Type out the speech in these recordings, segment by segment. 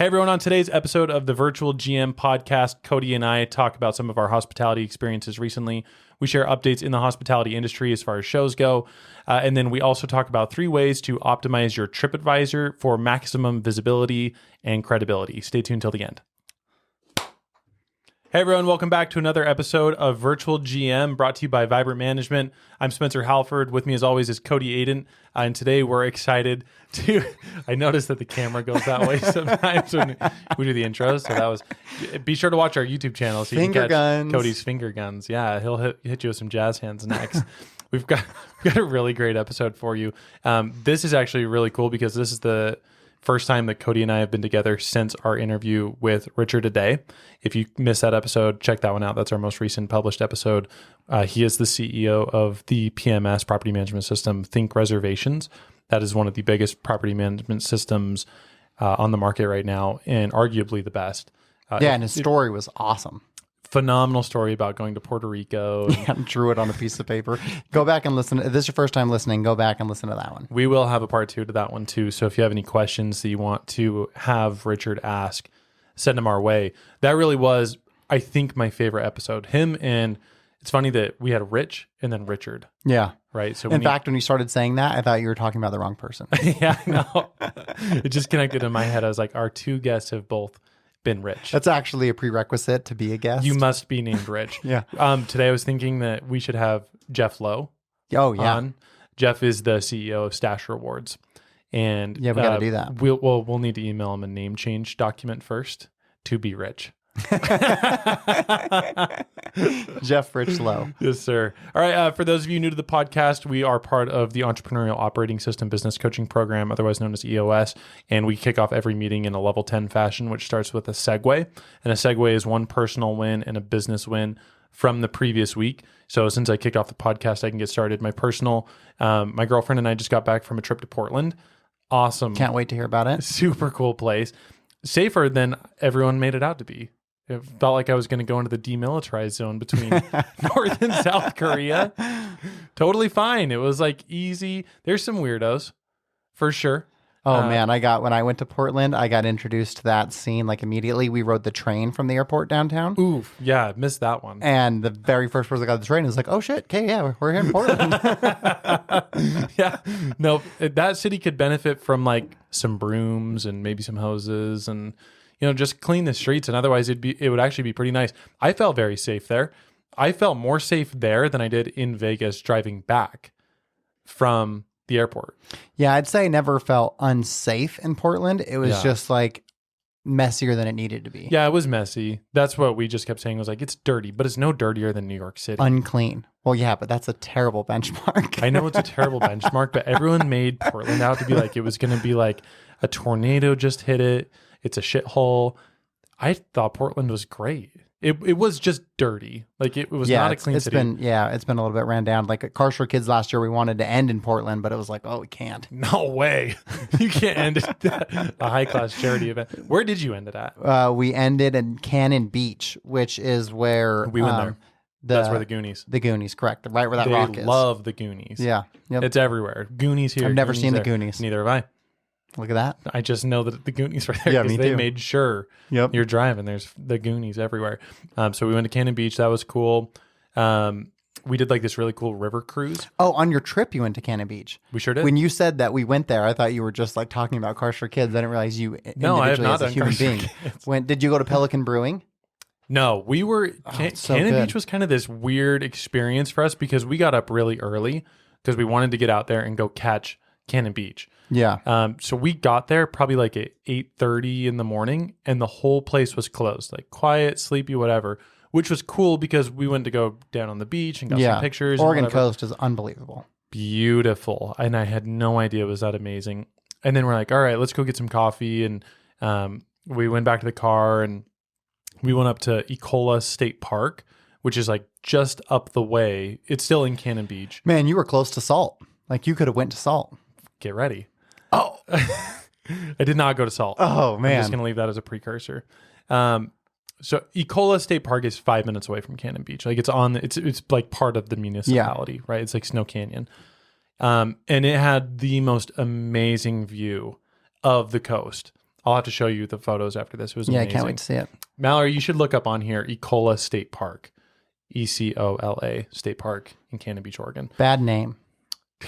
everyone. On today's episode of the Virtual GM podcast, Cody and I talk about some of our hospitality experiences recently. We share updates in the hospitality industry as far as shows go. And then we also talk about 3 ways to optimize your Tripadvisor for maximum visibility and credibility. Stay tuned till the end. Hey everyone, welcome back to another episode of Virtual GM brought to you by Vibrant Management. I'm Spencer Halford. With me as always is Cody Adent. And today we're excited to, I noticed that the camera goes that way sometimes when we do the intros. So that was, be sure to watch our YouTube channel so you can catch guns. Cody's finger guns. Yeah, he'll hit you with some jazz hands next. We've got a really great episode for you. This is actually really cool because this is the first time that Cody and I have been together since our interview with Richard Today. If you missed that episode, check that one out. That's our most recent published episode. He is the CEO of the PMS property management system, Think Reservations. That is one of the biggest property management systems on the market right now, and arguably the best. And his story was awesome. Phenomenal story about going to Puerto Rico. And drew it on a piece of paper. Go back and listen. If this is your first time listening, go back and listen to that one. We will have a part 2 to that one too. So if you have any questions that you want to have Richard ask, send them our way. That really was, I think, my favorite episode. Him, and it's funny that we had Rich and then Richard. Yeah. Right. So in fact, when you started saying that, I thought you were talking about the wrong person. Yeah, I know. It just connected in my head. I was like, our 2 guests have both been Rich. That's actually a prerequisite to be a guest. You must be named Rich. Yeah. Today I was thinking that we should have Jeff Lowe. Oh, yeah. On. Jeff is the CEO of Stash Rewards. And yeah, we got to do that. We'll need to email him a name change document first to be Rich. Jeff Rich Lowe. Yes, sir. All right. For those of you new to the podcast, we are part of the Entrepreneurial Operating System Business Coaching Program, otherwise known as EOS. And we kick off every meeting in a level 10 fashion, which starts with a segue. And a segue is one personal win and a business win from the previous week. So since I kicked off the podcast, I can get started. My personal, my girlfriend and I just got back from a trip to Portland. Awesome. Can't wait to hear about it. Super cool place. Safer than everyone made it out to be. It felt like I was going to go into the demilitarized zone between North and South Korea. Totally fine. It was like easy. There's some weirdos for sure. Oh man, when I went to Portland, I got introduced to that scene like immediately. We rode the train from the airport downtown. Oof, yeah, missed that one. And the very first person that got on the train was like, "Oh shit, okay, yeah, we're here in Portland." Yeah, no, that city could benefit from like some brooms and maybe some hoses and just clean the streets. And otherwise, it would actually be pretty nice. I felt very safe there. I felt more safe there than I did in Vegas driving back from the airport. Yeah, I'd say I never felt unsafe in Portland. It was just like messier than it needed to be. Yeah, it was messy. That's what we just kept saying was like, it's dirty, but it's no dirtier than New York City. Unclean. Well, yeah, but that's a terrible benchmark. I know it's a terrible benchmark, but everyone made Portland out to be like, it was going to be like a tornado just hit it. It's a shithole. I thought Portland was great. It was just dirty. Like it was not a clean city. It's been a little bit ran down. Like at Cars for Kids last year, we wanted to end in Portland, but it was like, oh, we can't. No way. You can't end it at a high-class charity event. Where did you end it at? We ended in Cannon Beach, which is where we went there. That's where the Goonies. The Goonies, correct. Right where that rock is. They love the Goonies. Yeah. Yep. It's everywhere. Goonies here. I've never Goonies seen there. the Goonies. Neither have I. Look at that. I just know that the Goonies were there Yeah, because me they too. made sure you're driving. There's the Goonies everywhere. So we went to Cannon Beach. That was cool. We did like this really cool river cruise. Oh, on your trip you went to Cannon Beach. We sure did. When you said that we went there, I thought you were just like talking about Cars for Kids. I didn't realize you I have individually not as a done human Cars for being. Kids. Did you go to Pelican Brewing? No, we were Cannon good. Beach was kind of this weird experience for us because we got up really early because we wanted to get out there and go catch Cannon Beach. Yeah. So we got there probably like at 8:30 in the morning and the whole place was closed, like quiet, sleepy, whatever, which was cool because we went to go down on the beach and got some pictures. Oregon coast is unbelievable. Beautiful. And I had no idea it was that amazing. And then we're like, all right, let's go get some coffee. And we went back to the car and we went up to Ecola State Park, which is like just up the way. It's still in Cannon Beach. Man, you were close to Salt. Like you could have went to Salt. Get ready. Oh, I did not go to Salt. Oh man. I'm just going to leave that as a precursor. So Ecola State Park is 5 minutes away from Cannon Beach. Like it's like part of the municipality, right? It's like Snow Canyon. And it had the most amazing view of the coast. I'll have to show you the photos after this. It was Yeah, amazing. I can't wait to see it. Mallory, you should look up on here Ecola State Park. ECOLA State Park in Cannon Beach, Oregon. Bad name.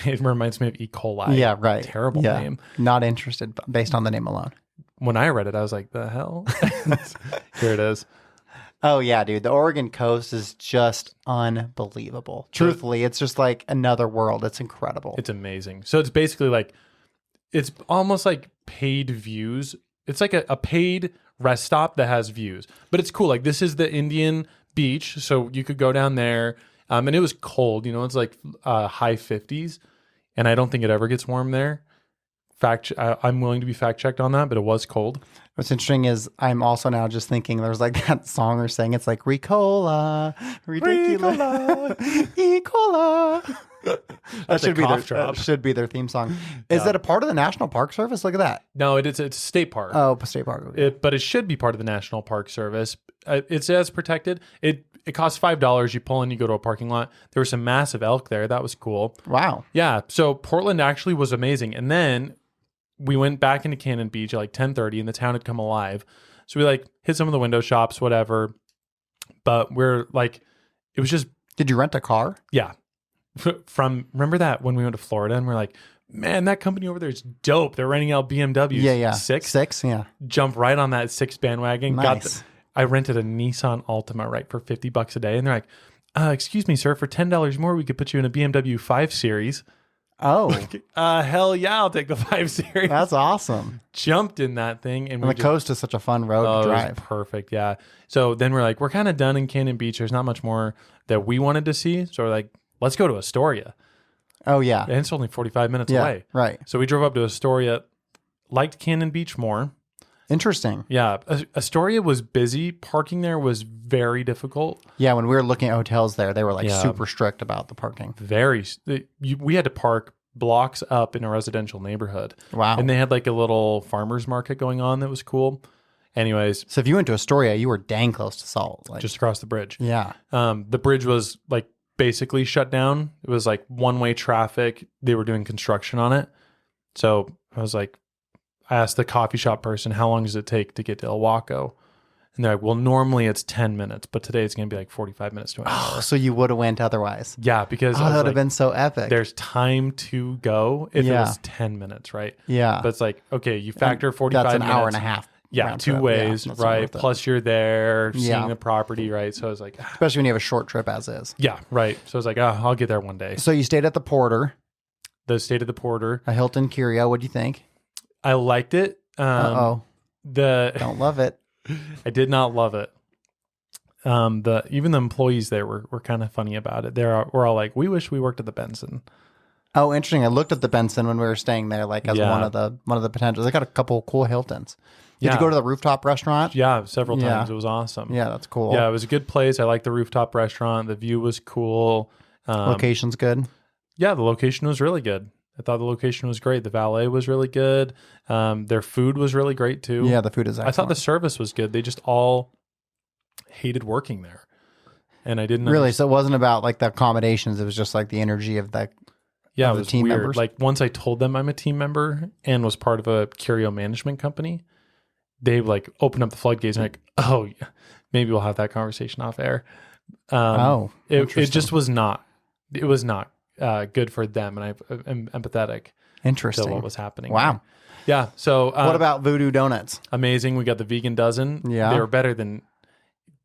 It reminds me of E. coli. Yeah, right. Terrible Yeah. name. Not interested based on the name alone. When I read it, I was like, the hell? Here it is. Oh, yeah, dude. The Oregon coast is just unbelievable. Truthfully, it's just like another world. It's incredible. It's amazing. So it's basically like, it's almost like paid views. It's like a paid rest stop that has views. But it's cool. Like, this is the Indian beach. So you could go down there. And it was cold. You know, it's like high 50s. And I don't think it ever gets warm there. I'm willing to be fact checked on that, but it was cold. What's interesting is I'm also now just thinking there's like that song or saying it's like Ricola, ridiculous, Ricola. That's a cough drop. That should be their theme song. Is that a part of the National Park Service? Look at that. No, it's a state park. Oh, state park. Okay. But it should be part of the National Park Service. It says protected. It costs $5. You pull in, you go to a parking lot. There were some massive elk there. That was cool. Wow. Yeah. So Portland actually was amazing. And then we went back into Cannon Beach at like 10:30 and the town had come alive. So we like hit some of the window shops, whatever. But we're like, it was just. Did you rent a car? Yeah. Remember that when we went to Florida and we're like, man, that company over there is dope. They're renting out BMWs. Yeah. Six. Yeah. Jump right on that 6 bandwagon. Nice. I rented a Nissan Altima, right, for $50 a day. And they're like, excuse me, sir, for $10 more, we could put you in a BMW 5 Series. Oh. Hell yeah, I'll take the 5 Series. That's awesome. Jumped in that thing. And the coast is such a fun road to drive. It was perfect, yeah. So then we're like, we're kind of done in Cannon Beach. There's not much more that we wanted to see. So we're like, let's go to Astoria. Oh, yeah. And it's only 45 minutes away. Right. So we drove up to Astoria, liked Cannon Beach more. Interesting. Yeah. Astoria was busy. Parking there was very difficult. Yeah, when we were looking at hotels there, they were like super strict about the parking. We had to park blocks up in a residential neighborhood. Wow. And they had like a little farmer's market going on that was cool. Anyways. So if you went to Astoria, you were dang close to Salt. Like, just across the bridge. Yeah. The bridge was like basically shut down. It was like one-way traffic. They were doing construction on it. So I was like, I asked the coffee shop person, how long does it take to get to Ilwaco? And they're like, well, normally it's 10 minutes, but today it's going to be like 45 minutes to an hour. Oh, so you would have went otherwise. Yeah, because that would have been so epic. There's time to go if it was 10 minutes, right? Yeah. But it's like, okay, you factor 45 minutes. That's an hour and a half. Yeah, two ways, right? Plus you're there, seeing the property, right? So I was like... Especially when you have a short trip as is. Yeah, right. So I was like, I'll get there one day. So you stayed at the Porter. The State of the Porter. A Hilton Curio. What do you think? I liked it. Don't love it. I did not love it. Even the employees there were kind of funny about it. We're all like, we wish we worked at the Benson. Oh, interesting. I looked at the Benson when we were staying there, like as one of the potentials. They got a couple of cool Hiltons. Did you go to the rooftop restaurant? Yeah, several times. It was awesome. Yeah, that's cool. Yeah, it was a good place. I liked the rooftop restaurant. The view was cool. Location's good. Yeah, the location was really good. I thought the location was great. The valet was really good. Their food was really great too. Yeah, the food is excellent. I thought the service was good. They just all hated working there. And I didn't really. So it wasn't about like the accommodations. It was just like the energy of the it was team weird. Members. Like once I told them I'm a team member and was part of a curio management company, they like opened up the floodgates and like, oh, yeah, maybe we'll have that conversation off air. It just was not. It was not good for them, and I'm empathetic. Interesting. To what was happening. Wow. There. Yeah. So what about Voodoo Donuts? Amazing. We got the vegan dozen. Yeah. They were better than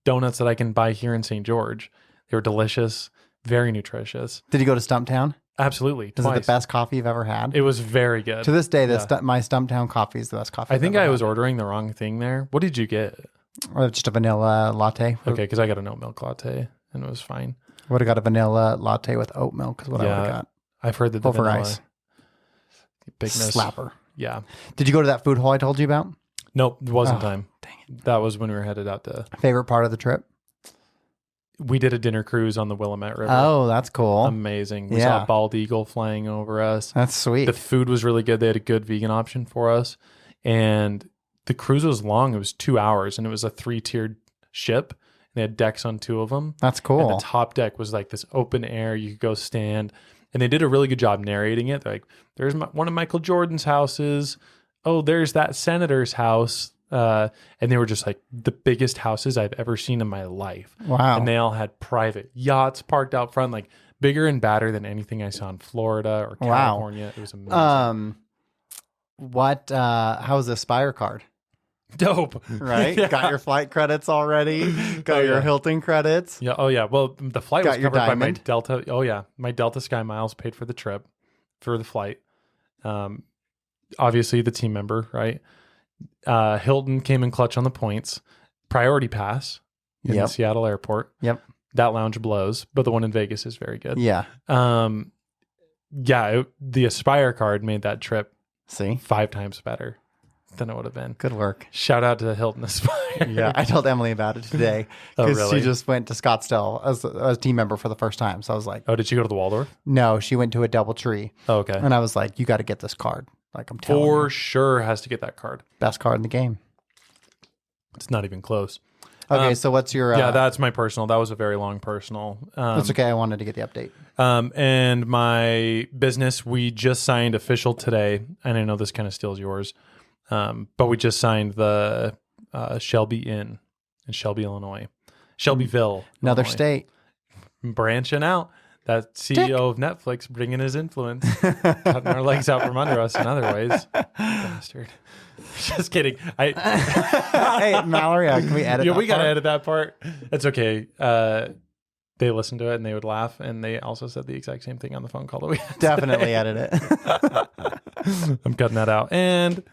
donuts that I can buy here in St. George. They were delicious, very nutritious. Did you go to Stumptown? Absolutely. Is it the best coffee you've ever had? It was very good. To this day, my Stumptown coffee is the best coffee I think I was ordering the wrong thing there. What did you get? Just a vanilla latte. Okay, because I got an oat milk latte and it was fine. Would have got a vanilla latte with oat milk is what I would have got. I've heard that the vanilla ice. Bigness. Slapper. Yeah. Did you go to that food hall I told you about? Nope, it wasn't time. Dang it. That was when we were headed out to... Favorite part of the trip? We did a dinner cruise on the Willamette River. Oh, that's cool. Amazing. We saw a bald eagle flying over us. That's sweet. The food was really good. They had a good vegan option for us. And the cruise was long. It was 2 hours and it was a 3-tiered ship. They had decks on 2 of them. That's cool. And the top deck was like this open air. You could go stand. And they did a really good job narrating it. They're like, there's one of Michael Jordan's houses. oh, there's that senator's house. And they were just like the biggest houses I've ever seen in my life. Wow. And they all had private yachts parked out front, like bigger and badder than anything I saw in Florida or California. It was amazing. How's the Aspire card? Dope. Right? Yeah. Got your flight credits already? Got your Hilton credits? Yeah. Oh, yeah. Well, the flight was Got your covered by my diamond? Delta. Oh, yeah. My Delta Sky Miles paid for the trip, for the flight. Obviously, the team member, right? Hilton came in clutch on the points. Priority pass in the Seattle airport. Yep. That lounge blows, but the one in Vegas is very good. Yeah. The Aspire card made that trip See? 5 times better than it would have been. Good work. Shout out to Hilton Aspire. Yeah, I told Emily about it today Oh, because really? she just went to Scottsdale as a team member for the first time. So I was like, Oh, did you go to the Waldorf? no, she went to a DoubleTree. Oh, okay. And I was like, you got to get this card. Like I'm telling For you, sure has to get that card. best card in the game. It's not even close. Okay, so what's your... Yeah, that's my personal. That was a very long personal. That's okay. I wanted to get the update. And my business, we just signed official today, and I know this kind of steals yours, but we just signed the Shelby Inn in Shelby, Illinois. Shelbyville. Another Illinois. state. Branching out. That CEO of Netflix bringing his influence, cutting our legs out from under us in other ways. Bastard. Just kidding. Hey, Mallory, can we edit Yeah, that we got to part? edit that part. It's okay. They listened to it and they would laugh, and they also said the exact same thing on the phone call that we had Definitely today. edit it. I'm cutting that out. And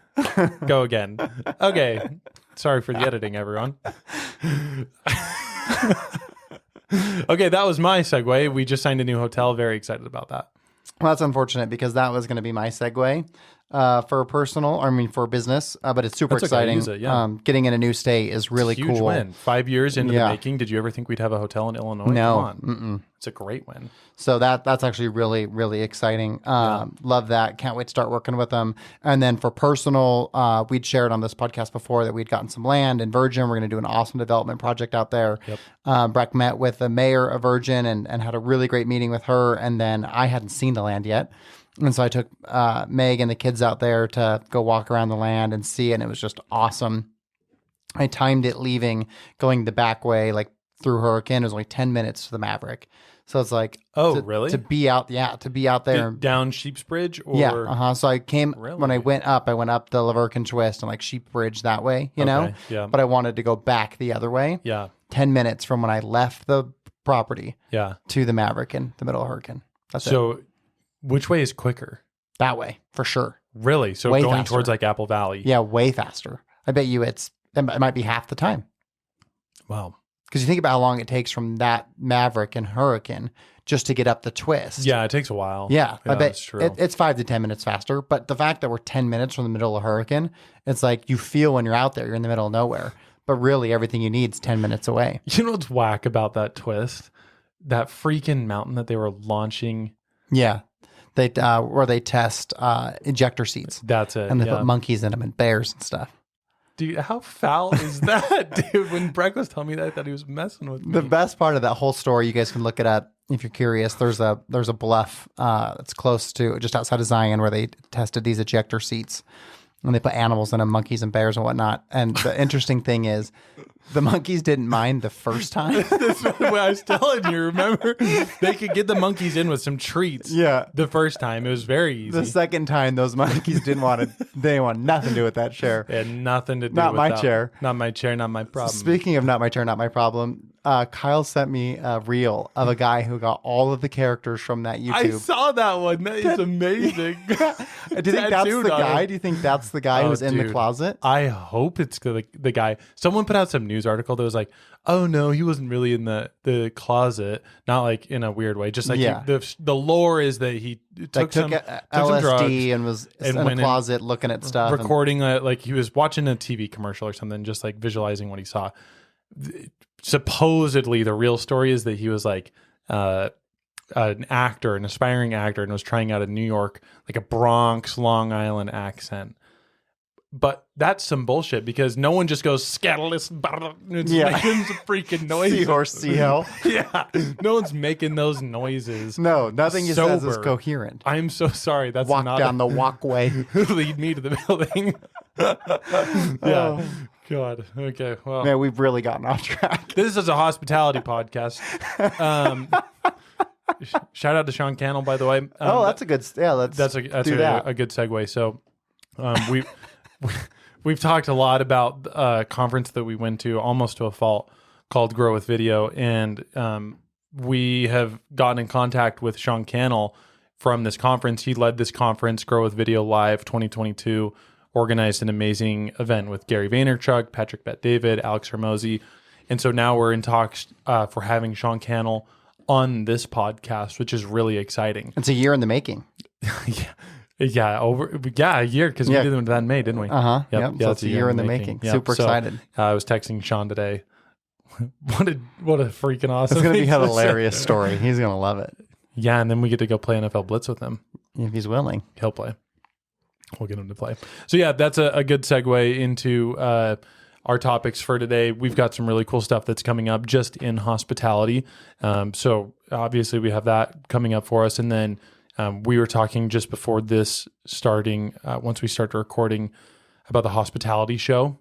go again. Okay. Sorry for the editing, everyone. Okay, that was my segue. We just signed a new hotel. Very excited about that. Well, that's unfortunate because that was going to be my segue for business, but it's super That's okay. exciting. Use it, yeah. Getting in a new state is really Huge cool. win. 5 years into Yeah. the making. Did you ever think we'd have a hotel in Illinois? No. Come on. Mm-mm. It's a great win. So that's actually really, really exciting. Love that. Can't wait to start working with them. And then for personal, we'd shared on this podcast before that we'd gotten some land in Virgin. We're going to do an awesome development project out there. Yep. Breck met with the mayor of Virgin and had a really great meeting with her. And then I hadn't seen the land yet. And so I took Meg and the kids out there to go walk around the land and see it. And it was just awesome. I timed it going the back way, like through Hurricane. It was only 10 minutes to the Maverick. So it's like, Really? to be out there. Down Sheep's Bridge? Or... Yeah. So I came, Really? when I went up the Laverkin twist and like Sheep Bridge that way, you know? Yeah. But I wanted to go back the other way. Yeah. 10 minutes from when I left the property Yeah. to the Maverick in the middle of Hurricane. That's it. So which way is quicker? That way, for sure. Really? So Way going faster. towards like Apple Valley? Yeah, way faster. I bet you it might be half the time. Wow. Because you think about how long it takes from that Maverick and Hurricane just to get up the twist. Yeah, it takes a while. Yeah, I bet that's true. it's 5 to 10 minutes faster. But the fact that we're 10 minutes from the middle of Hurricane, it's like you feel when you're out there, you're in the middle of nowhere. But really, everything you need is 10 minutes away. You know what's whack about that twist? That freaking mountain that they were launching. Yeah, where they test ejector seats. That's it. And they yeah. put monkeys in them and bears and stuff. Dude, how foul is that, dude? When Breck was telling me that, I thought he was messing with me. The best part of that whole story, you guys can look it up if you're curious. There's a bluff that's close to just outside of Zion where they tested these ejector seats, and they put animals in them, monkeys and bears and whatnot. And the interesting thing is, the monkeys didn't mind the first time. That's what I was telling you. Remember, they could get the monkeys in with some treats. Yeah. The first time, it was very easy. The second time, those monkeys didn't want nothing to do with that chair. It had nothing to do Not with my that. chair. Not my chair, not my problem. Speaking of not my chair, not my problem, Kyle sent me a reel of a guy who got all of the characters from that I YouTube. saw that one. That is amazing. Do you think that's the guy? Do you think that's the guy who's in the dude. closet? I hope it's the guy. Someone put out some news article that was like, oh no, he wasn't really in the closet. Not like in a weird way. Just like the lore is that he took some LSD drugs and was in a went closet looking at stuff. recording like he was watching a TV commercial or something, just like visualizing what he saw. Supposedly the real story is that he was like an actor, an aspiring actor, and was trying out a New York, like a Bronx, Long Island accent. But that's some bullshit because no one just goes scandalous. It's Yeah. making some freaking noises. Seahorse, seahell. Yeah, no one's making those noises. No, nothing he says is Sober. coherent. I'm so sorry. That's Walk not down the walkway. lead me to the building. Yeah. God. Okay. Well, Man, we've really gotten off track. this is a hospitality podcast. Shout out to Sean Cannell, by the way. That's a good. Yeah, That's a that. good segue. So, we've talked a lot about a conference that we went to, almost to a fault, called Grow with Video, and we have gotten in contact with Sean Cannell from this conference. He led this conference, Grow with Video Live 2022, organized an amazing event with Gary Vaynerchuk, Patrick Bet-David, Alex Hormozy, and so now we're in talks for having Sean Cannell on this podcast, which is really exciting. It's a year in the making. a year because we did that in May, didn't we? Yep. So it's a year in the making. Yep. Super excited. I was texting Sean today. What a freaking awesome! It's going to be a thing to hilarious say. story. He's going to love it Yeah, and then we get to go play NFL Blitz with him. if he's willing. He'll play. We'll get him to play. So yeah, that's a good segue into our topics for today. We've got some really cool stuff that's coming up just in hospitality. So obviously we have that coming up for us. And then we were talking just before this starting, once we start recording, about the hospitality show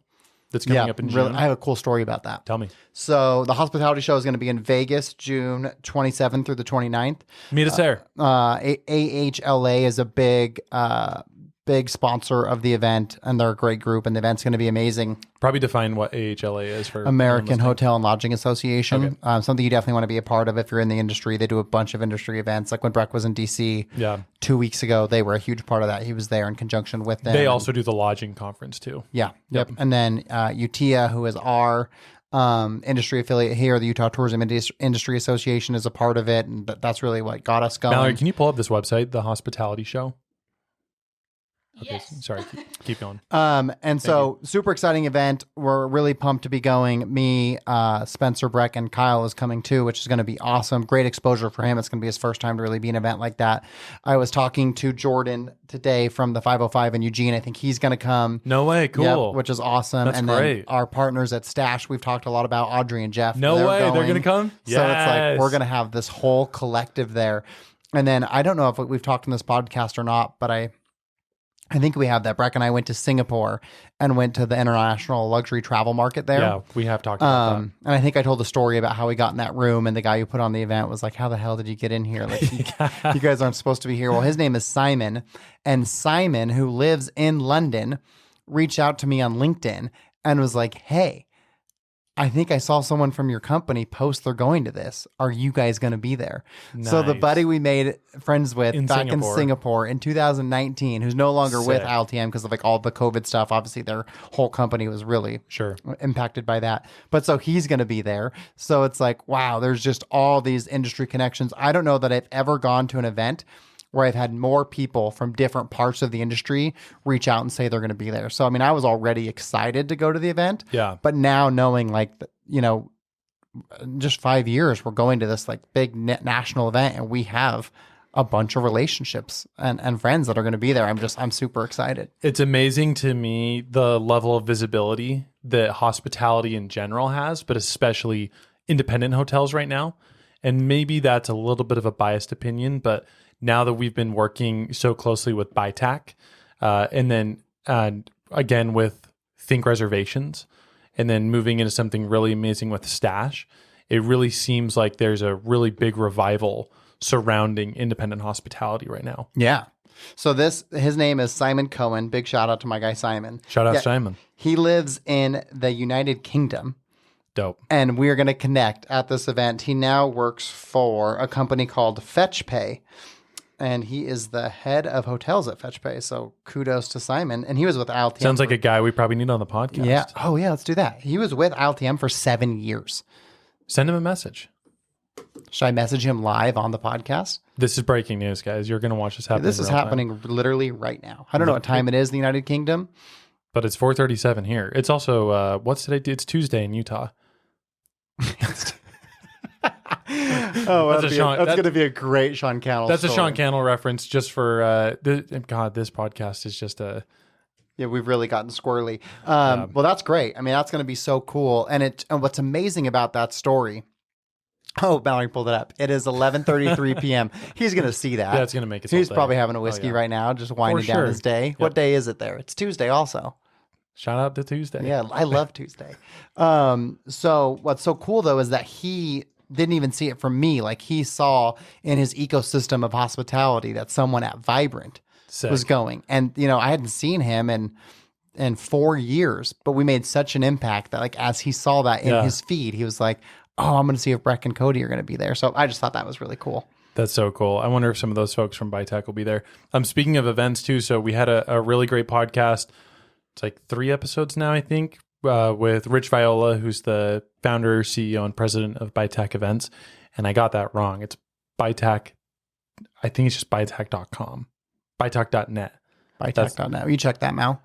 that's coming up in June. Really, I have a cool story about that. Tell me. So the hospitality show is going to be in Vegas, June 27th through the 29th. Meet us there. AHLA is a big sponsor of the event, and they're a great group, and the event's going to be amazing. Probably define what AHLA is for American Hotel and Lodging Association. Okay. Something you definitely want to be a part of if you're in the industry. They do a bunch of industry events. Like when Breck was in DC 2 weeks ago, they were a huge part of that. He was there in conjunction with them. They also do the lodging conference too. Yeah. Yep. And then UTIA, who is our industry affiliate here, the Utah Tourism Industry Association, is a part of it, and that's really what got us going. Mallory, can you pull up this website, the Hospitality Show? Okay, Yes. sorry, keep going. And so super exciting event. We're really pumped to be going. Me, Spencer, Breck, and Kyle is coming too, which is going to be awesome. Great exposure for him. It's going to be his first time to really be an event like that. I was talking to Jordan today from the 505 in Eugene. I think he's going to come. No way, cool. Yep, which is awesome. That's and great. Then our partners at Stash, we've talked a lot about Audrey and Jeff. No way, they're going to come? So it's like we're going to have this whole collective there. And then I don't know if we've talked in this podcast or not, but I think we have that. Breck and I went to Singapore and went to the international luxury travel market there. Yeah, we have talked about that. And I think I told the story about how we got in that room, and the guy who put on the event was like, how the hell did you get in here? Like, you guys aren't supposed to be here. Well, his name is Simon. And Simon, who lives in London, reached out to me on LinkedIn and was like, hey, I think I saw someone from your company post they're going to this. Are you guys going to be there? Nice. So the buddy we made friends with In back Singapore. in Singapore in 2019, who's no longer with Sick. ILTM because of like all the COVID stuff. Obviously, their whole company was really Sure. impacted by that. But so he's going to be there. So it's like, wow, there's just all these industry connections. I don't know that I've ever gone to an event where I've had more people from different parts of the industry reach out and say they're going to be there. So, I mean, I was already excited to go to the event. Yeah. But now knowing like, just 5 years, we're going to this like big national event, and we have a bunch of relationships and friends that are going to be there. I'm super excited. It's amazing to me the level of visibility that hospitality in general has, but especially independent hotels right now. And maybe that's a little bit of a biased opinion, but now that we've been working so closely with ByTac, and then again with Think Reservations, and then moving into something really amazing with Stash, it really seems like there's a really big revival surrounding independent hospitality right now. Yeah. So his name is Simon Cohen. Big shout out to my guy, Simon. Shout out Simon. He lives in the United Kingdom. Dope. And we're going to connect at this event. He now works for a company called FetchPay. And he is the head of hotels at FetchPay. So kudos to Simon. And he was with ILTM. Sounds like a guy we probably need on the podcast. Yeah. Oh, yeah. Let's do that. He was with ILTM for 7 years. Send him a message. Should I message him live on the podcast? This is breaking news, guys. You're going to watch this happen. This in is real time. happening literally right now. I don't know what time it is in the United Kingdom. But it's 4:37 here. It's also, what's today? It's Tuesday in Utah. Oh, That's going to be a great Sean Cannell That's story. a Sean Cannell reference just for, this podcast is just Yeah, we've really gotten squirrely. Well, that's great. I mean, that's going to be so cool. And what's amazing about that story. Oh, Mallory pulled it up. It is 11:33 p.m. He's going to see that. Yeah, it's going to make it. He's probably having a whiskey right now, just winding down his day. Yep. What day is it there? It's Tuesday also. Shout out to Tuesday. Yeah, I love Tuesday. So what's so cool though is that he didn't even see it from me. Like he saw in his ecosystem of hospitality that someone at Vibrant was going. And, I hadn't seen him in 4 years, but we made such an impact that like, as he saw that in his feed, he was like, oh, I'm going to see if Breck and Cody are going to be there. So I just thought that was really cool. That's so cool. I wonder if some of those folks from ByTech will be there. Speaking of events too, so we had a really great podcast. It's like 3 episodes now, I think, with Rich Viola, who's the founder, CEO, and president of ByTech Events. And I got that wrong. It's ByTech. I think it's just ByTech.com. ByTech.net. ByTech.net. You check that, Mal.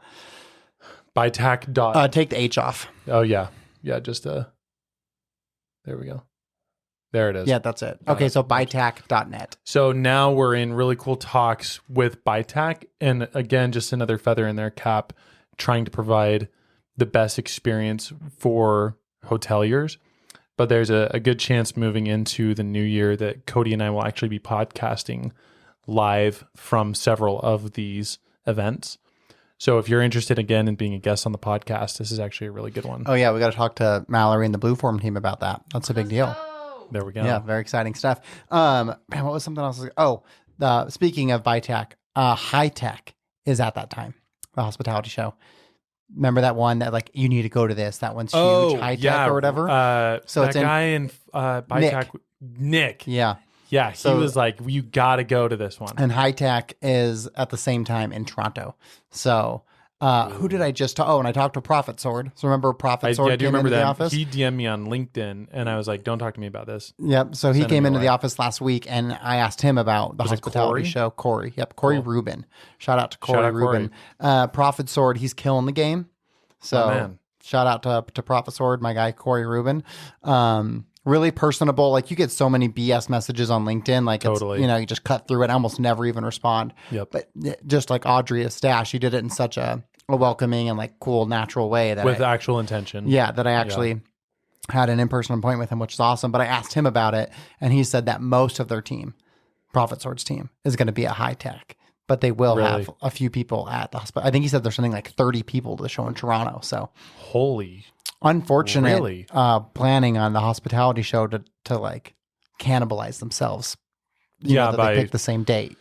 ByTech. Take the H off. Oh, yeah. Yeah, just there we go. There it is. Yeah, that's it. Okay, so ByTech.net. So now we're in really cool talks with ByTech. And again, just another feather in their cap, trying to provide the best experience for hoteliers. But there's a good chance moving into the new year that Cody and I will actually be podcasting live from several of these events. So if you're interested again in being a guest on the podcast, this is actually a really good one. Oh yeah, we got to talk to Mallory and the Blue Form team about that. That's a big deal. There we go. Yeah, very exciting stuff. Man, what was something else? Speaking of ByTech, High Tech is at that time, the hospitality show. Remember that one that like you need to go to this? That one's huge, High Tech or whatever. So that guy in ByTech, Nick. Yeah. Yeah, he was like, you got to go to this one. And High Tech is at the same time in Toronto. So who did I just talk? Oh, and I talked to Prophet Sword. So remember Prophet Sword came into the office? He DM'd me on LinkedIn, and I was like, don't talk to me about this. Yep. So he came into the office last week, and I asked him about the hospitality show. Corey. Yep. Corey Rubin. Shout out to Corey Rubin. Prophet Sword, he's killing the game. So shout out to Prophet Sword, my guy, Corey Rubin. Really personable. Like you get so many BS messages on LinkedIn. Like totally. You just cut through it. I almost never even respond. Yep. But just like Audrey Estache, she did it in such a welcoming and like cool, natural way that with actual intention. Yeah, that I actually had an in-person appointment with him, which is awesome. But I asked him about it, and he said that most of their team, Prophet Sword's team, is going to be at High Tech. But they will have a few people at the hospital. I think he said there's something like 30 people to the show in Toronto. So unfortunate planning on the hospitality show to like cannibalize themselves. That they picked the same date,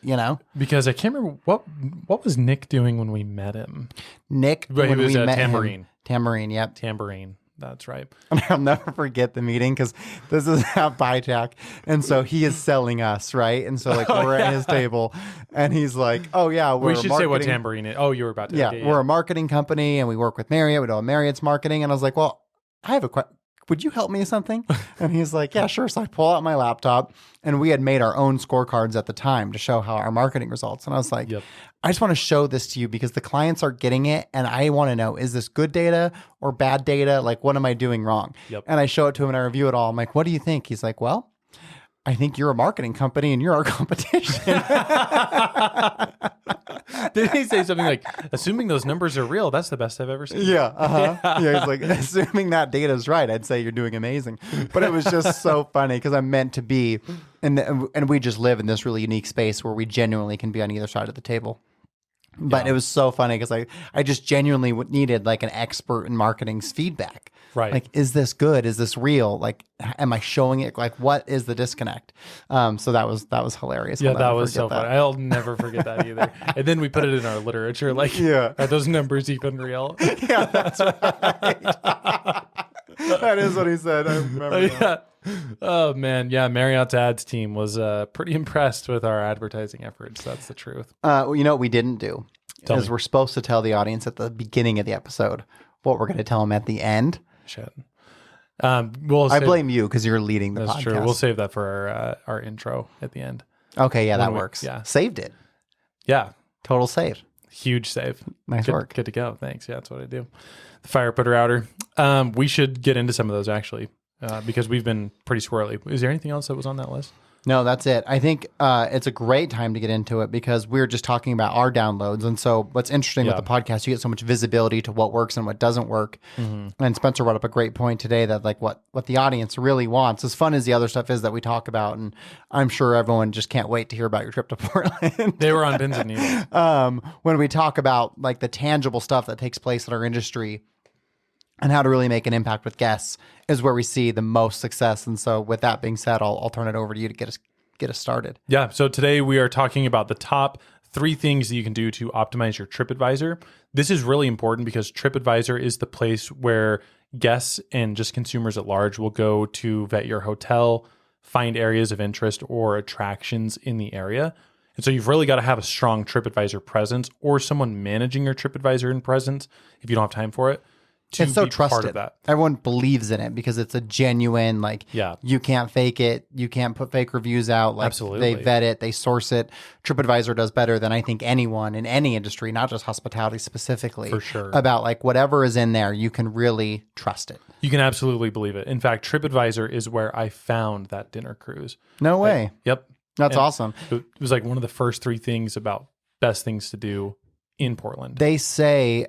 Because I can't remember what was Nick doing when we met him. Nick, when we met Tambourine. Tambourine, yep. Tambourine. That's right. I'll never forget the meeting because this is at ByTech. And so he is selling us, right? And so like we're at his table and he's like, oh yeah, we should say what Tambourine is. Oh, you were about to. Yeah, we're a marketing company and we work with Marriott. We do Marriott's marketing. And I was like, well, I have a question. Would you help me with something? And he's like, yeah, sure. So I pull out my laptop and we had made our own scorecards at the time to show how our marketing results. And I was like, I just want to show this to you because the clients are getting it. And I want to know, is this good data or bad data? Like, what am I doing wrong? And I show it to him and I review it all. I'm like, what do you think? He's like, well, I think you're a marketing company and you're our competition. Did he say something like, assuming those numbers are real, that's the best I've ever seen? Yeah. Yeah. He's like, assuming that data is right, I'd say you're doing amazing. But it was just so funny because I'm meant to be, and we just live in this really unique space where we genuinely can be on either side of the table. But it was so funny because I just genuinely needed like an expert in marketing's feedback. Right. Like, is this good? Is this real? Like, am I showing it? Like, what is the disconnect? So that was hilarious. Yeah, that was so funny. I'll never forget that either. And then we put it in our literature. Like, are those numbers even real? Yeah, that's right. That is what he said. I remember that. Oh man, yeah. Marriott's ads team was pretty impressed with our advertising efforts. That's the truth. You know what we didn't do is we're supposed to tell the audience at the beginning of the episode what we're going to tell them at the end. Shit. I blame you because you're leading the podcast. That's true. We'll save that for our intro at the end. Okay, yeah, that works. Yeah, saved it. Yeah, total save. Huge save. Nice work. Good to go. Thanks. Yeah, that's what I do. The fire putter outer. We should get into some of those actually. Because we've been pretty squirrely. Is there anything else that was on that list? No, that's it. I think it's a great time to get into it because we're just talking about our downloads. And so what's interesting with the podcast, you get so much visibility to what works and what doesn't work. And Spencer brought up a great point today that like what the audience really wants, as fun as the other stuff is that we talk about. And I'm sure everyone just can't wait to hear about your trip to Portland. They were on pins and needles. When we talk about like the tangible stuff that takes place in our industry and how to really make an impact with guests is where we see the most success. And so with that being said, I'll turn it over to you to get us started. Yeah. So today we are talking about the top 3 things that you can do to optimize your TripAdvisor. This is really important because TripAdvisor is the place where guests and just consumers at large will go to vet your hotel, find areas of interest or attractions in the area. And so you've really got to have a strong TripAdvisor presence or someone managing your TripAdvisor in presence if you don't have time for it. It's so be trusted. part of that. Everyone believes in it because it's a genuine, like, Yeah. you can't fake it. You can't put fake reviews out. Like, Absolutely. they vet it, they source it. TripAdvisor does better than I think anyone in any industry, not just hospitality specifically. For sure. About like whatever is in there, you can really trust it. You can absolutely believe it. In fact, TripAdvisor is where I found that dinner cruise. No way. Yep. That's And awesome. It was like one of the first 3 things about best things to do in Portland. They say,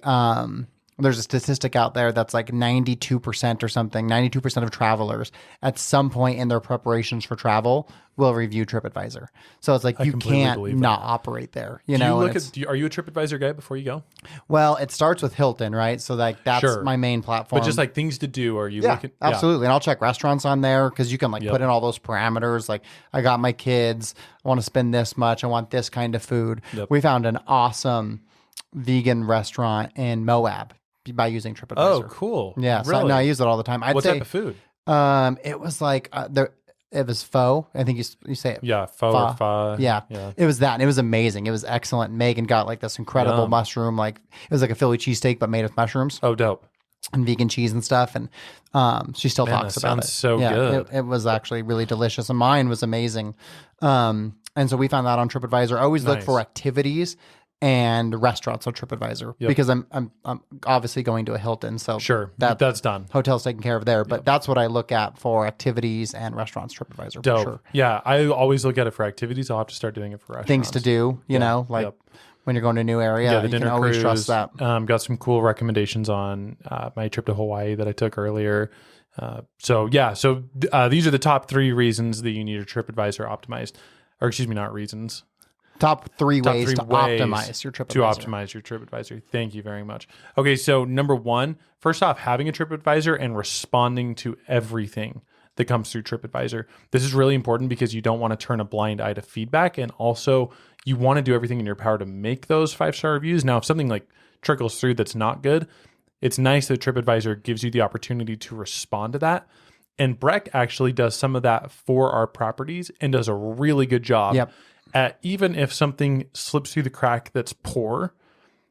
there's a statistic out there that's like 92% or something, 92% of travelers at some point in their preparations for travel will review TripAdvisor. So it's like you completely can't believe not operate there. You Do know, you and look at, are you a TripAdvisor guy before you go? well, it starts with Hilton, right? So like that's Sure. my main platform. But just like things to do, are you yeah, looking? absolutely. And I'll check restaurants on there because you can like put in all those parameters. Like I got my kids, I want to spend this much, I want this kind of food. Yep. We found an awesome vegan restaurant in Moab by using TripAdvisor. Oh, cool. Yeah, so Really? no, I use it all the time. I'd What say type of food? it was like it was pho. I think you say it. Yeah, pho or pho. Yeah. It was that, and it was amazing. It was excellent. Megan got like this incredible Yum. mushroom, like it was like a Philly cheesesteak but made with mushrooms Oh, dope. and vegan cheese and stuff. And she still Man, talks that about it. sounds so good. It was actually really delicious, and mine was amazing. And so we found that on TripAdvisor. I always look Nice. for activities and restaurants on TripAdvisor because I'm obviously going to a Hilton, so Sure. that That's done. hotel's taken care of there. But that's what I look at for activities and restaurants. TripAdvisor Dope. for sure. Yeah, I always look at it for activities. I'll have to start doing it for restaurants. Things to do, you know, like Yep. when you're going to a new area, Yeah, the you can dinner always cruise. trust that. Got some cool recommendations on my trip to Hawaii that I took earlier. So these are the top 3 reasons that you need a TripAdvisor optimized, or excuse me, not reasons. Top three Top ways 3 to ways optimize your TripAdvisor. to optimize your TripAdvisor. Thank you very much. Okay, so number 1, first off, having a TripAdvisor and responding to everything that comes through TripAdvisor. This is really important because you don't want to turn a blind eye to feedback, and also you want to do everything in your power to make those 5-star reviews. Now, if something like trickles through that's not good, it's nice that TripAdvisor gives you the opportunity to respond to that. And Breck actually does some of that for our properties and does a really good job. Yep. At even if something slips through the crack that's poor,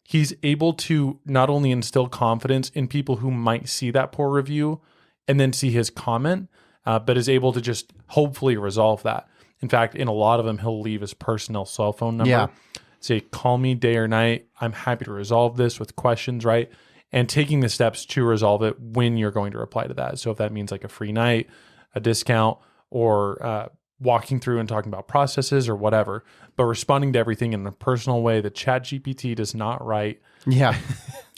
he's able to not only instill confidence in people who might see that poor review and then see his comment, but is able to just hopefully resolve that. In fact, in a lot of them, he'll leave his personal cell phone number. Yeah. Say, call me day or night. I'm happy to resolve this with questions, right? And taking the steps to resolve it when you're going to reply to that. So if that means like a free night, a discount, or walking through and talking about processes or whatever, but responding to everything in a personal way that ChatGPT does not write. Yeah.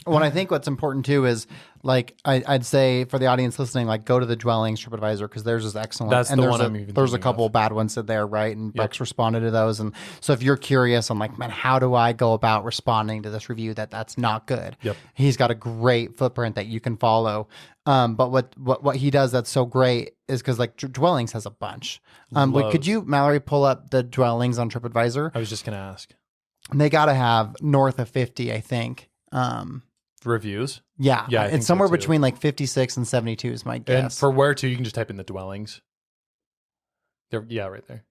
Well, I think what's important too is like I'd say for the audience listening, like go to the dwellings TripAdvisor because theirs is excellent. That's and the there's one a, I'm even There's a thinking couple of. bad ones in there, right? And Bex responded to those. And so if you're curious on like, man, how do I go about responding to this review that's not good? Yep. He's got a great footprint that you can follow. But what he does that's so great is because like dwellings has a bunch. But could you, Mallory, pull up the dwellings on TripAdvisor? I was just going to ask. They got to have north of 50, I think. Reviews. Yeah, Yeah, I think it's somewhere so, too. between like 56 and 72 is my guess. And for where to, you can just type in the dwellings. There, yeah, right there.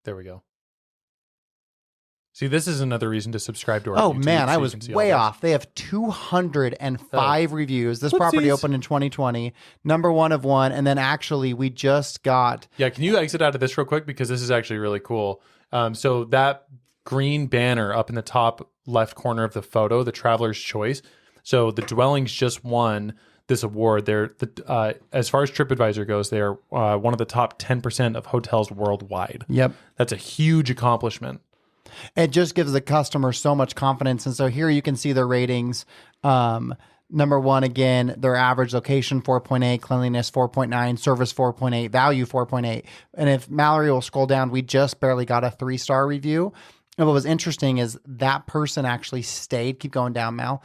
There we go. See, this is another reason to subscribe to our Oh YouTube, man, so I you was can see all way those. off. They have 205 reviews. This Whoopsies. property opened in 2020, number 1 of 1, and then actually we just got Yeah, can you exit out of this real quick because this is actually really cool. So that green banner up in the top left corner of the photo, the Traveler's Choice. So the dwellings just won this award. They're as far as TripAdvisor goes, they're one of the top 10% of hotels worldwide. Yep. That's a huge accomplishment. It just gives the customer so much confidence. And so here you can see their ratings. Number one, again, their average location 4.8, cleanliness 4.9, service 4.8, value 4.8. And if Mallory will scroll down, we just barely got a 3-star review. And what was interesting is that person actually stayed, keep going down, Mal,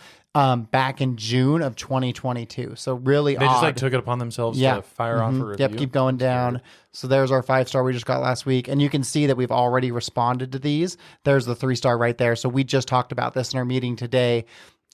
back in June of 2022. So really They odd. just like took it upon themselves to fire off a review. Yep, keep going down. So there's our 5-star we just got last week. And you can see that we've already responded to these. There's the 3-star right there. So we just talked about this in our meeting today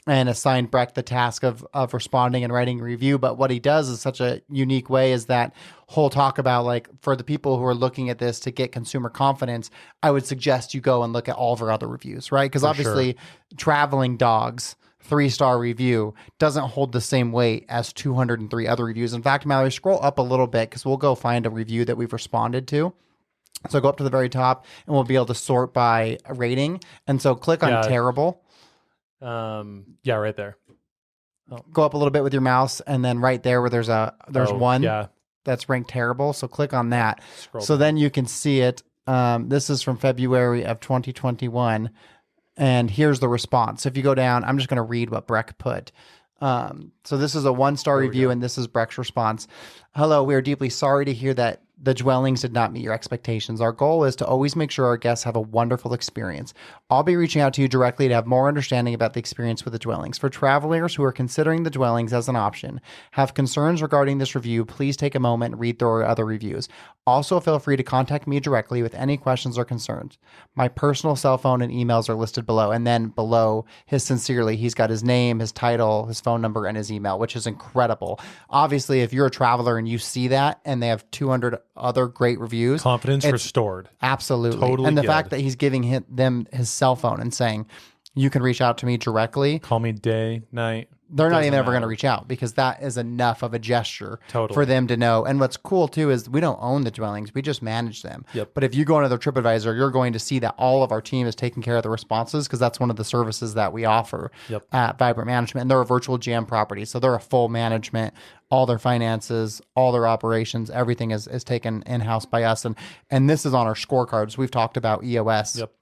and assigned Breck the task of responding and writing a review. But what he does is such a unique way is that whole talk about, like, for the people who are looking at this to get consumer confidence, I would suggest you go and look at all of our other reviews, right? Because obviously traveling dogs, 3-star review doesn't hold the same weight as 203 other reviews. In fact, Mallory, scroll up a little bit because we'll go find a review that we've responded to. So go up to the very top and we'll be able to sort by rating. And so click on terrible. Right there. Go up a little bit with your mouse, and then right there where there's one that's ranked terrible. So click on that. So then you can see it. This is from February of 2021. And here's the response. So if you go down, I'm just going to read what Breck put. So this is a 1-star review, and this is Breck's response. Hello, we are deeply sorry to hear that the dwellings did not meet your expectations. Our goal is to always make sure our guests have a wonderful experience. I'll be reaching out to you directly to have more understanding about the experience with the dwellings. For travelers who are considering the dwellings as an option, have concerns regarding this review, please take a moment and read through our other reviews. Also, feel free to contact me directly with any questions or concerns. My personal cell phone and emails are listed below. And then below his sincerely, he's got his name, his title, his phone number, and his email, which is incredible. Obviously, if you're a traveler and you see that and they have 200 other great reviews, confidence restored. Absolutely. Totally. And the fact that he's giving them his cell phone and saying, you can reach out to me directly. Call me day, night. They're not even ever going to reach out because that is enough of a gesture for them to know. And what's cool too is we don't own the dwellings. We just manage them. Yep. But if you go into their TripAdvisor, you're going to see that all of our team is taking care of the responses because that's one of the services that we offer at Vibrant Management. And they're a virtual GM property. So they're a full management. All their finances, all their operations, everything is taken in-house by us. And this is on our scorecards. We've talked about EOS. Yep.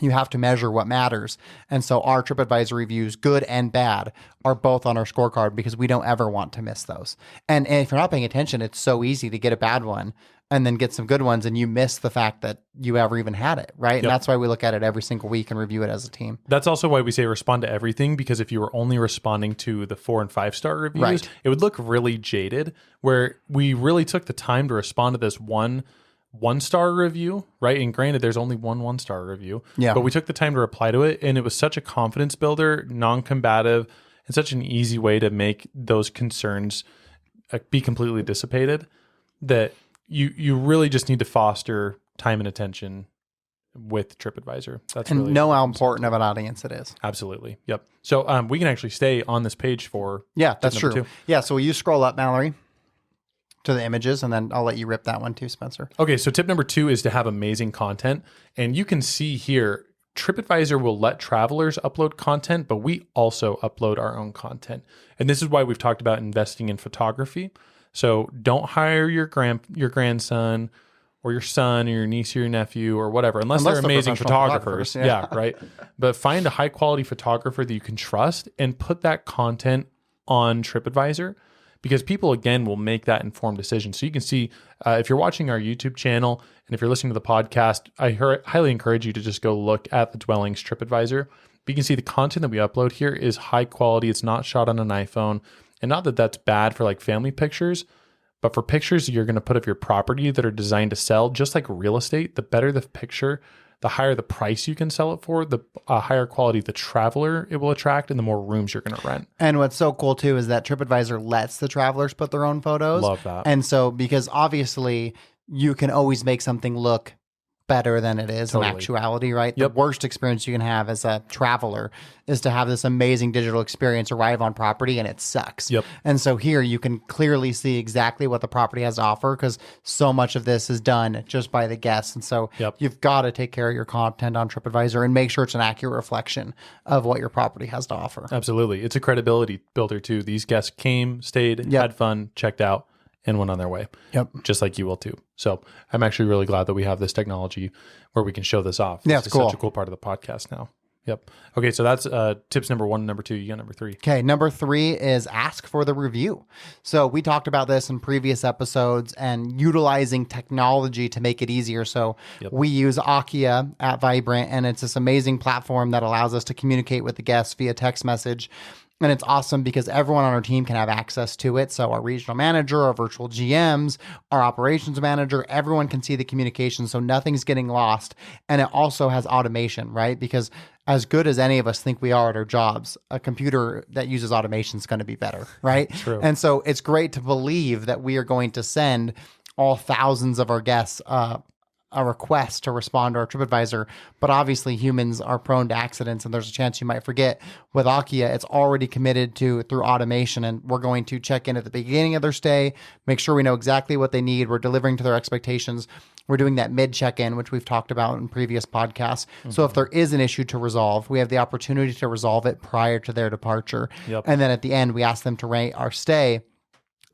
You have to measure what matters. And so our TripAdvisor reviews, good and bad, are both on our scorecard because we don't ever want to miss those. And if you're not paying attention, it's so easy to get a bad one and then get some good ones and you miss the fact that you ever even had it, right? And that's why we look at it every single week and review it as a team. That's also why we say respond to everything, because if you were only responding to the 4 and 5-star reviews, it would look really jaded, where we really took the time to respond to this 1-star review, right? And granted, there's only 1-star review, but we took the time to reply to it, and it was such a confidence builder, non-combative, and such an easy way to make those concerns be completely dissipated that you really just need to foster time and attention with TripAdvisor. That's and really know how important of an audience it is. Absolutely. Yep. So we can actually stay on this page for that's true. 2. Yeah. So will you scroll up, Mallory, to the images, and then I'll let you rip that one too, Spencer. Okay, so tip number 2 is to have amazing content. And you can see here, TripAdvisor will let travelers upload content, but we also upload our own content. And this is why we've talked about investing in photography. So don't hire your grandson or your son or your niece or your nephew or whatever, unless they're amazing photographers. Yeah, right. But find a high quality photographer that you can trust and put that content on TripAdvisor, because people, again, will make that informed decision. So you can see if you're watching our YouTube channel and if you're listening to the podcast, I highly encourage you to just go look at the Dwellings TripAdvisor. But you can see the content that we upload here is high quality. It's not shot on an iPhone. And not that that's bad for like family pictures, but for pictures you're going to put of your property that are designed to sell, just like real estate, the better the picture, the higher the price you can sell it for, the higher quality the traveler it will attract, and the more rooms you're going to rent. And what's so cool too is that TripAdvisor lets the travelers put their own photos. Love that. And so, because obviously you can always make something look better than it is in actuality, right? The worst experience you can have as a traveler is to have this amazing digital experience arrive on property and it sucks. And so here you can clearly see exactly what the property has to offer because so much of this is done just by the guests. And so you've got to take care of your content on TripAdvisor and make sure it's an accurate reflection of what your property has to offer. Absolutely. It's a credibility builder too. These guests came, stayed, had fun, checked out, and went on their way. Just like you will too. So I'm actually really glad that we have this technology where we can show this off. It's cool. Such a cool part of the podcast now. Okay, so that's tips number 1 and number 2. You got number 3. Okay, number 3 is ask for the review. So we talked about this in previous episodes and utilizing technology to make it easier. So we use Akia at Vibrant, and it's this amazing platform that allows us to communicate with the guests via text message. And it's awesome because everyone on our team can have access to it. So our regional manager, our virtual GMs, our operations manager, everyone can see the communication. So nothing's getting lost. And it also has automation, right? Because as good as any of us think we are at our jobs, a computer that uses automation is going to be better, right? True. And so it's great to believe that we are going to send all thousands of our guests a request to respond to our TripAdvisor, but obviously humans are prone to accidents and there's a chance you might forget. With Akia, it's already committed to through automation, and we're going to check in at the beginning of their stay, make sure we know exactly what they need. We're delivering to their expectations. We're doing that mid check-in, which we've talked about in previous podcasts. So if there is an issue to resolve, we have the opportunity to resolve it prior to their departure. And then at the end, we ask them to rate our stay.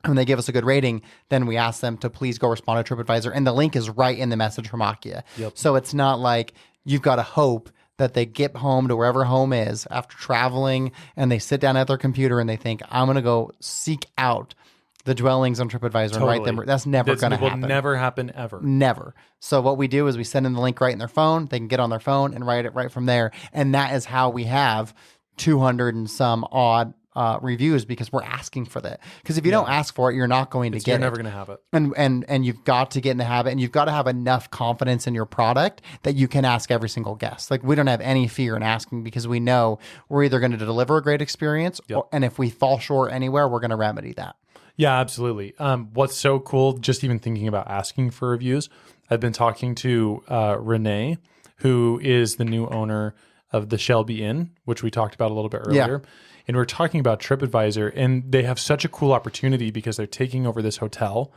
When they give us a good rating, then we ask them to please go respond to TripAdvisor. And the link is right in the message from Akia. So it's not like you've got to hope that they get home to wherever home is after traveling and they sit down at their computer and they think, I'm going to go seek out the dwellings on TripAdvisor and write them. That's never going to happen. Will never happen ever. Never. So what we do is we send them the link right in their phone. They can get on their phone and write it right from there. And that is how we have 200 and some odd reviews, because we're asking for that. Because if you don't ask for it, you're not going to get it. You're never going to have it. And you've got to get in the habit, and you've got to have enough confidence in your product that you can ask every single guest. Like, we don't have any fear in asking because we know we're either going to deliver a great experience, and if we fall short anywhere, we're going to remedy that. Yeah, absolutely. What's so cool, just even thinking about asking for reviews, I've been talking to Renee, who is the new owner of the Shelby Inn, which we talked about a little bit earlier. And we're talking about TripAdvisor, and they have such a cool opportunity because they're taking over this hotel.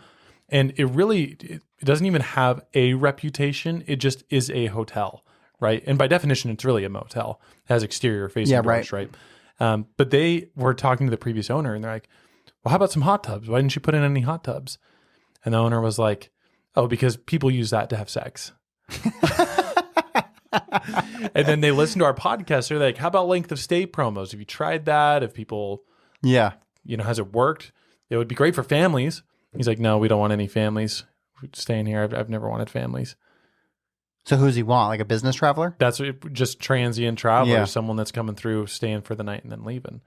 And it doesn't even have a reputation. It just is a hotel, right? And by definition, it's really a motel. It has exterior facing doors, right? But they were talking to the previous owner, and they're like, well, how about some hot tubs? Why didn't you put in any hot tubs? And the owner was like, oh, because people use that to have sex. And then they listen to our podcast. They're like, how about length of stay promos? Have you tried that? If people, has it worked? It would be great for families. He's like, no, we don't want any families staying here. I've never wanted families. So who's he want? Like a business traveler? That's just transient traveler, someone that's coming through, staying for the night and then leaving.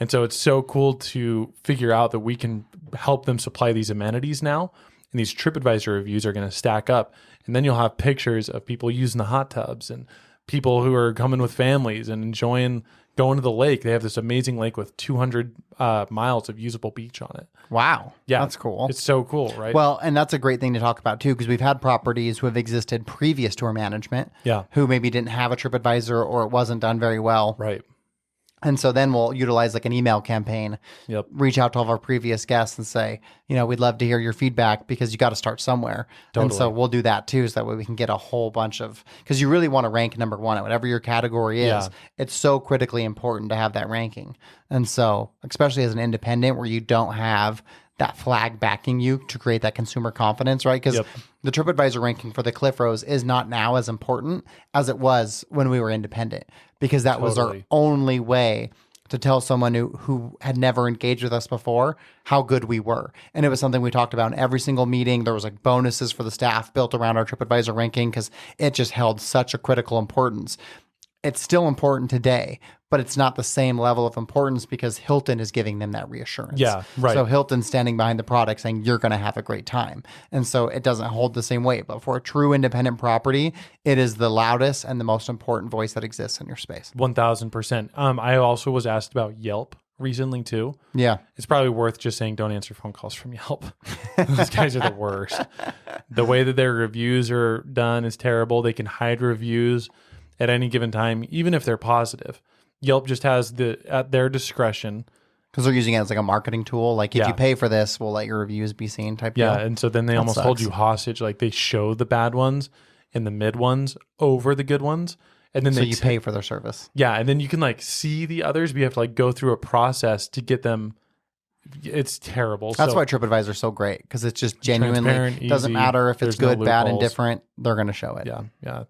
And so it's so cool to figure out that we can help them supply these amenities now. And these TripAdvisor reviews are going to stack up. And then you'll have pictures of people using the hot tubs and people who are coming with families and enjoying going to the lake. They have this amazing lake with 200 miles of usable beach on it. Wow. Yeah. That's cool. It's so cool, right? Well, and that's a great thing to talk about too, because we've had properties who have existed previous to our management who maybe didn't have a TripAdvisor or it wasn't done very well. Right. And so then we'll utilize like an email campaign, reach out to all of our previous guests and say, we'd love to hear your feedback because you got to start somewhere. Totally. And so we'll do that too. So that way we can get a whole bunch of, because you really want to rank number one at whatever your category is. It's so critically important to have that ranking. And so, especially as an independent where you don't have that flag backing you to create that consumer confidence, right? Because the TripAdvisor ranking for the Cliff Rose is not now as important as it was when we were independent, because that was our only way to tell someone who had never engaged with us before how good we were. And it was something we talked about in every single meeting. There was like bonuses for the staff built around our TripAdvisor ranking because it just held such a critical importance. It's still important today, but it's not the same level of importance because Hilton is giving them that reassurance. Yeah, right. So Hilton's standing behind the product saying you're going to have a great time. And so it doesn't hold the same weight. But for a true independent property, it is the loudest and the most important voice that exists in your space. 1,000%. I also was asked about Yelp recently too. Yeah. It's probably worth just saying don't answer phone calls from Yelp. Those guys are the worst. The way that their reviews are done is terrible. They can hide reviews at any given time, even if they're positive. Yelp just has at their discretion. Because they're using it as like a marketing tool. Like, if you pay for this, we'll let your reviews be seen type deal. Yeah, and so then they almost hold you hostage. Like, they show the bad ones and the mid ones over the good ones. And then so you pay for their service. Yeah, and then you can like see the others, but you have to like go through a process to get them. It's terrible. That's why Tripadvisor is so great, because it's just genuinely doesn't matter if it's good, bad, and different. They're going to show it. Yeah.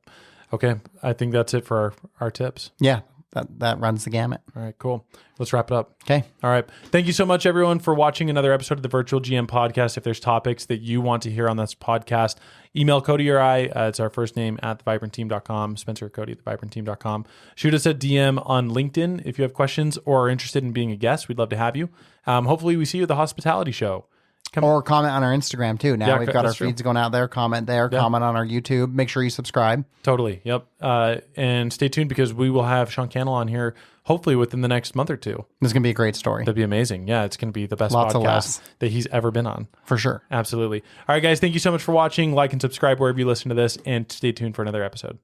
Okay, I think that's it for our tips. Yeah, that runs the gamut. All right, cool. Let's wrap it up. Okay. All right. Thank you so much, everyone, for watching another episode of the Virtual GM Podcast. If there's topics that you want to hear on this podcast, email Cody or I. It's our first name at thevibrantteam.com. Spencer or Cody at thevibrantteam.com. Shoot us a DM on LinkedIn if you have questions or are interested in being a guest. We'd love to have you. Hopefully we see you at the hospitality show. Or comment on our Instagram too. Now we've got our feeds going out there. Comment there. Yeah. Comment on our YouTube. Make sure you subscribe. Totally. Yep. And stay tuned, because we will have Sean Cannell on here hopefully within the next month or two. This is going to be a great story. That'd be amazing. Yeah, it's going to be the best podcast that he's ever been on. For sure. Absolutely. All right, guys. Thank you so much for watching. Like and subscribe wherever you listen to this, and stay tuned for another episode.